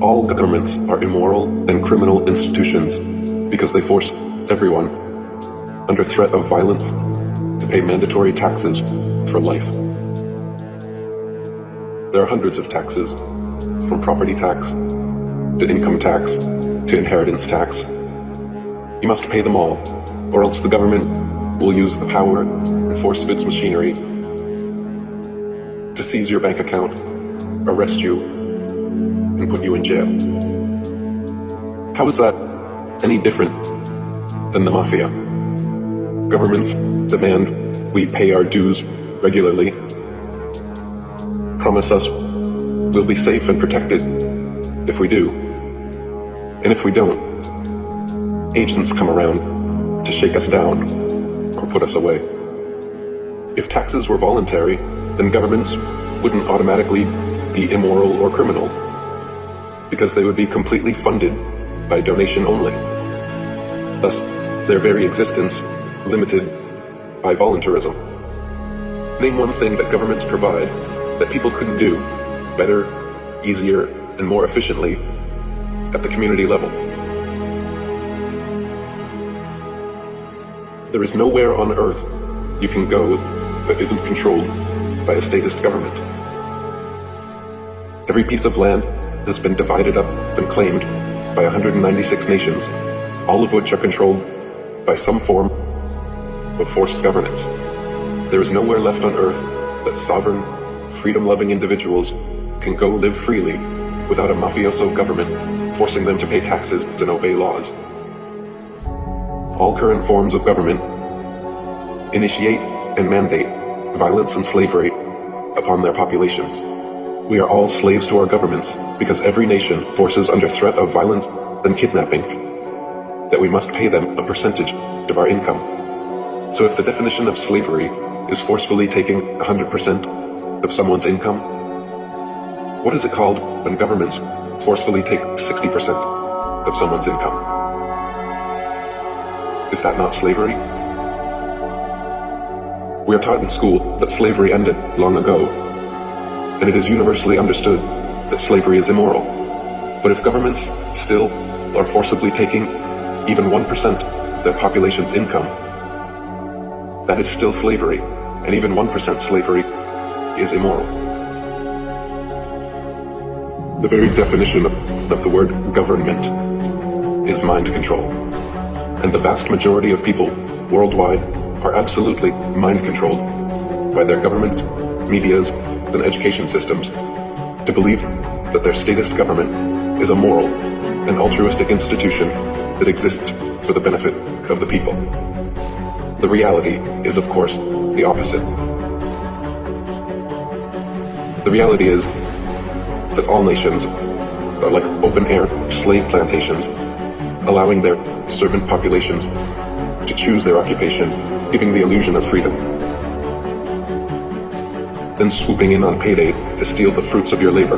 All governments are immoral and criminal institutions because they force everyone, under threat of violence, to pay mandatory taxes for life. There are hundreds of taxes, from property tax to income tax to inheritance tax. You must pay them all, or else the government will use the power and force of its machinery to seize your bank account, arrest you, and put you in jail. How is that any different than the mafia? Governments demand we pay our dues regularly, promise us we'll be safe and protected if we do, and if we don't, agents come around to shake us down or put us away. If taxes were voluntary, then governments wouldn't automatically be immoral or criminal, because they would be completely funded by donation only. Thus, their very existence limited by voluntarism. Name one thing that governments provide that people couldn't do better, easier, and more efficiently at the community level. There is nowhere on earth you can go that isn't controlled by a statist government. Every piece of land has been divided up and claimed by 196 nations, all of which are controlled by some form of forced governance. There is nowhere left on earth that sovereign, freedom-loving individuals can go live freely without a mafioso government forcing them to pay taxes and obey laws. All current forms of government initiate and mandate violence and slavery upon their populations. We are all slaves to our governments because every nation forces under threat of violence and kidnapping that we must pay them a percentage of our income. So if the definition of slavery is forcefully taking 100% of someone's income, what is it called when governments forcefully take 60% of someone's income? Is that not slavery? We are taught in school that slavery ended long ago, and it is universally understood that slavery is immoral. But if governments still are forcibly taking even 1% of their population's income, that is still slavery, and even 1% slavery is immoral. The very definition of the word government is mind control, and the vast majority of people worldwide are absolutely mind controlled by their governments, medias, and education systems to believe that their statist government is a moral and altruistic institution that exists for the benefit of the people. The reality is, of course, the opposite. The reality is that all nations are like open-air slave plantations, allowing their servant populations to choose their occupation, giving the illusion of freedom, then swooping in on payday to steal the fruits of your labor.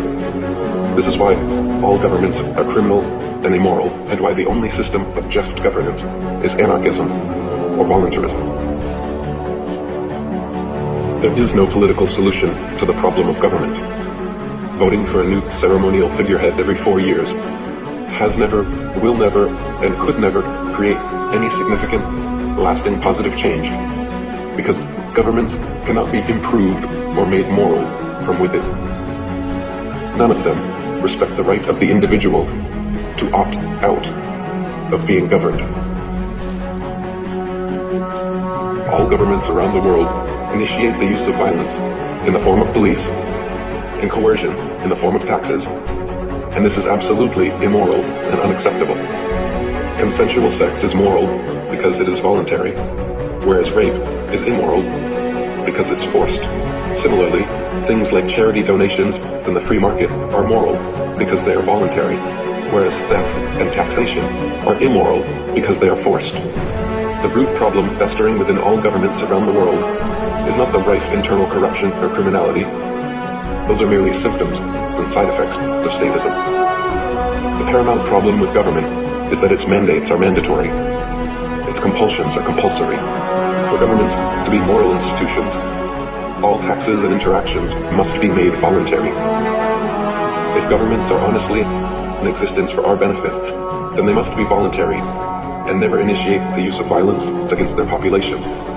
This is why all governments are criminal and immoral, and why the only system of just governance is anarchism or voluntarism. There is no political solution to the problem of government. Voting for a new ceremonial figurehead every 4 years has never, will never, and could never create any significant, lasting positive change, because governments cannot be improved or made moral from within. None of them respect the right of the individual to opt out of being governed. All governments around the world initiate the use of violence in the form of police and coercion in the form of taxes, and this is absolutely immoral and unacceptable. Consensual sex is moral because it is voluntary, whereas rape is immoral because it's forced. Similarly, things like charity donations and the free market are moral because they are voluntary, whereas theft and taxation are immoral because they are forced. The root problem festering within all governments around the world is not the rife internal corruption or criminality. Those are merely symptoms and side effects of statism. The paramount problem with government is that its mandates are mandatory. Its compulsions are compulsory. For governments to be moral institutions, all taxes and interactions must be made voluntary. If governments are honestly in existence for our benefit, then they must be voluntary and never initiate the use of violence against their populations.